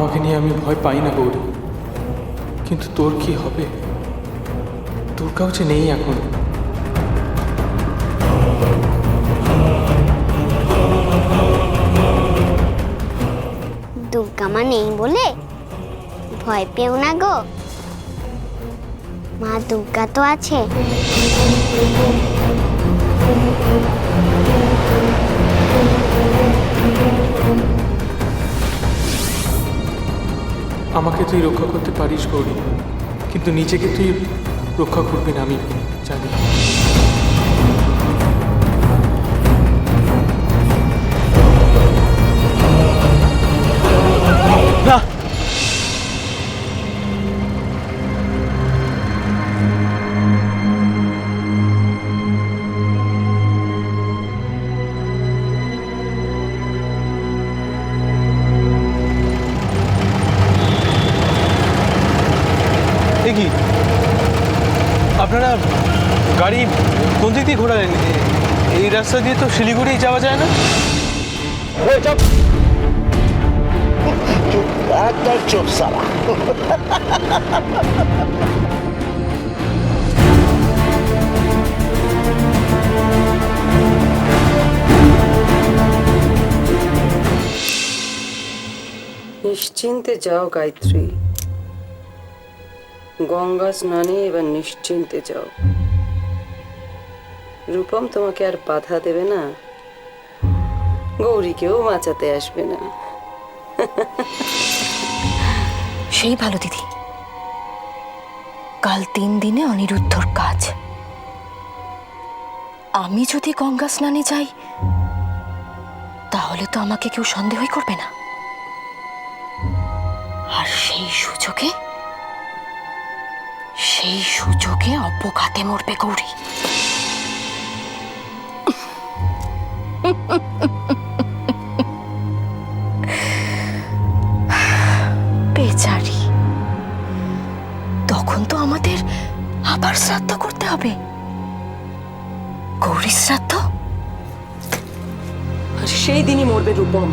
আমাকে নিয়ে আমি ভয় পাই না গৌরী, কিন্তু তোর কি হবে? তোর কাছে নেই এখন। দুর্গা মা নেই বলে ভয় পেও না গো, মা দুর্গা তো আছে। আমাকে তুই রক্ষা করতে পারিস গৌরী, কিন্তু নিজেকে তুই রক্ষা করবি না, আমি জানি। না, কি আপনারা গাড়ি কোন দিক দিয়ে ঘোরালেন? এই রাস্তা দিয়ে তো শিলিগুড়ি যাওয়া যায় না। চুপ সারা। নিশ্চিন্তে যাও গায়ত্রী, গঙ্গা স্নানে এবার নিশ্চিন্তে যাও। রূপম তোমাকে আর বাধা দেবে না, গৌরীকেও বাঁচাতে আসবে না। সেই ভালো দিদি, কাল 3 দিনে অনিরুদ্ধর কাজ। আমি যদি গঙ্গা স্নানে যাই তাহলে তো আমাকে কেউ সন্দেহই করবে না, আর সেই সুযোগে অপঘাতে মরবে গৌরী। বেচারি, তখন তো আমাদের আবার শ্রাদ্ধ করতে হবে, গৌরীর শ্রাদ্ধ। আর সেই দিনই মরবে রূপম।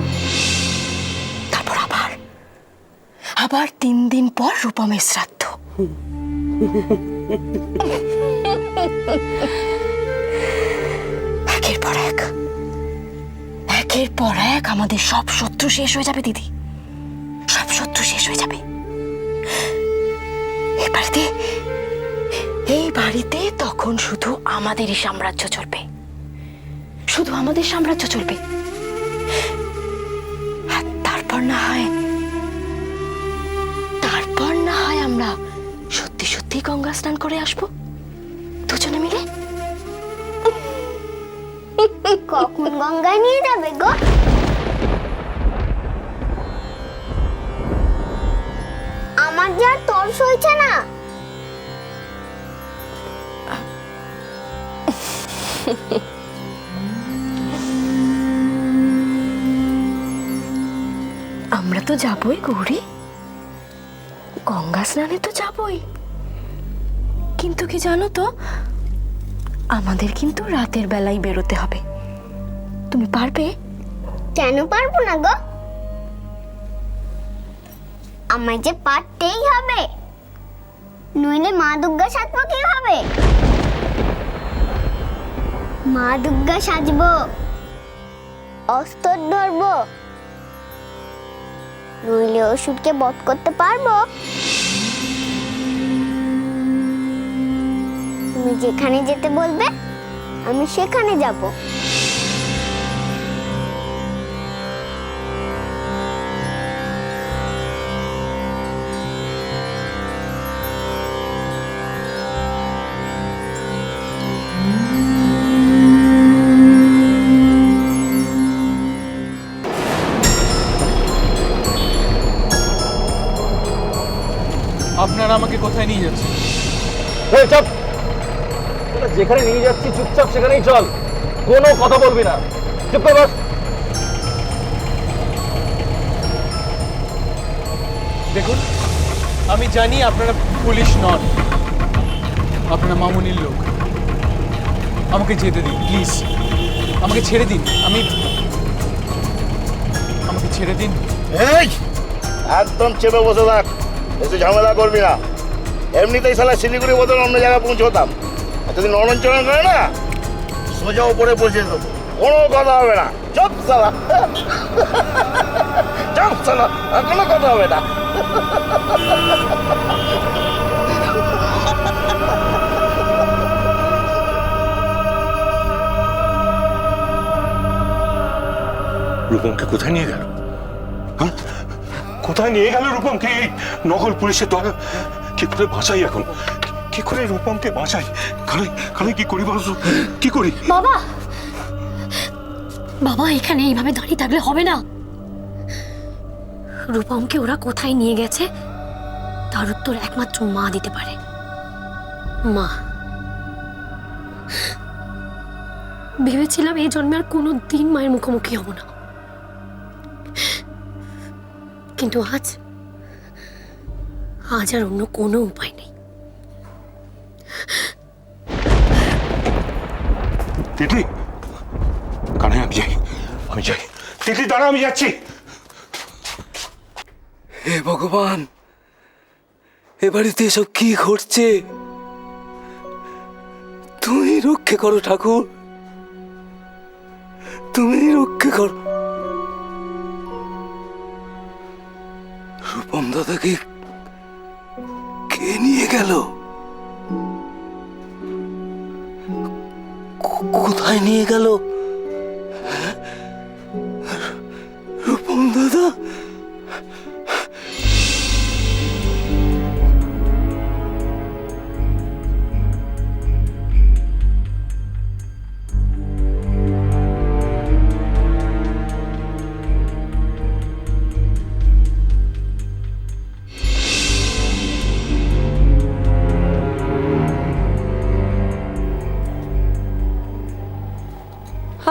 তারপর আবার 3 দিন পর রূপমের শ্রাদ্ধ। একের পর এক আমাদের সব শত্রু শেষ হয়ে যাবে দিদি, সব শত্রু শেষ হয়ে যাবে। এই বাড়িতে তখন শুধু আমাদেরই সাম্রাজ্য চলবে, শুধু আমাদের সাম্রাজ্য চলবে। আর তারপর না হয় আমরা সত্যি সত্যি গঙ্গা স্নান করে আসবো দুজনে মিলে। কখন গঙ্গায় নিয়ে যাবে গো? আমার যা তর্স হয়েছে না। আমরা তো যাবই গৌরী, গঙ্গা স্নানে তো যাবই, কিন্তু কি জানো তো, আমাদের কিন্তু রাতের বেলায় বেরোতে হবে। তুমি পারবে? কেন পারবো না গো? আমায় যে পারতেই হবে, নইলে মা দুর্গা সাজবো কিভাবে? মা দুর্গা সাজবো, অস্ত্র ধরবো, নইলে অসুরকে বধ করতে পারবো। তুমি যেখানে যেতে বলবে আমি সেখানে যাব। আপনারা আমাকে কোথায় নিয়ে যাচ্ছেন? চুপ, যেখানে নিয়ে যাচ্ছি চুপচাপ সেখানেই চল, কোনো কথা বলবি না, চুপ করে বস। দেখুন, আমি জানি আপনারা পুলিশ নন, আপনারা মামুনির লোক। আমাকে যেতে দিন প্লিজ, আমাকে ছেড়ে দিন, আমাকে ছেড়ে দিন। এই একদম চেপে বসে থাক, একটু ঝামেলা করবি না। এমনিতেই শালা শিলিগুড়ি বদল অন্য জায়গায় পৌঁছতাম, এতদিন নরঞ্চরণ করে না, সোজা উপরে পৌঁছে দেবো, কোনো কথা হবে না। চপ শালা, চপ শালা, আর কোনো কথা হবে না। রূপমকে কোথায় নিয়ে গেল? হ্যাঁ, কোথায় নিয়ে গেল রূপমকে? এই নগর পুলিশের দল কি করে বাঁচাই এখন? কি করে রূপমকে বাঁচাই? কালে কি করি বলছো? কি করি? বাবা, বাবা এখানে এইভাবে দাঁড়িয়ে থাকলে হবে না। রূপমকে ওরা কোথায় নিয়ে গেছে তার উত্তর একমাত্র মা দিতে পারে। মা, ভেবেছিলাম এই জন্মে আর কোনো দিন মায়ের মুখোমুখি হব না, কিন্তু আজ আর অন্য কোনো উপায় নেই। তিতলি, কানে আমি যাই। তিতলি দাঁড়া, আমি যাচ্ছি। হে ভগবান, এ বাড়িতে এসব কি ঘটছে? তুমি রক্ষে করো ঠাকুর, তুমি রক্ষে করো। রূপম দাদাকে কে নিয়ে গেল? কোথায় নিয়ে গেল রূপম দাদা?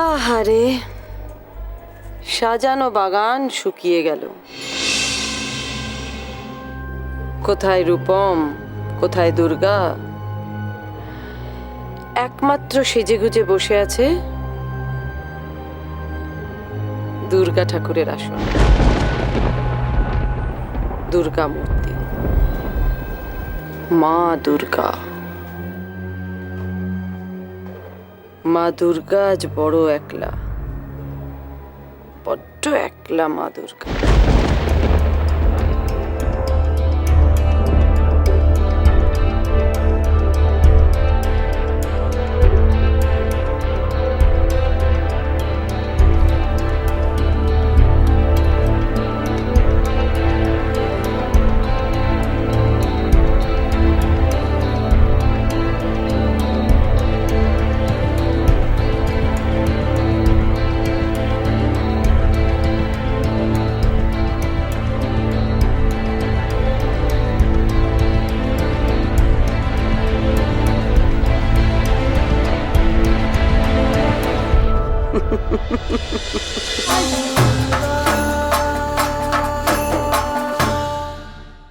আহারে, সাজানো বাগান শুকিয়ে গেল। কোথায় রূপম, কোথায় দুর্গা? একমাত্র সেজেগুজে বসে আছে দুর্গা ঠাকুরের আসন, দুর্গা মূর্তি, মা দুর্গা। মা দুর্গা আজ বড় একলা, বড্ড একলা মা দুর্গা।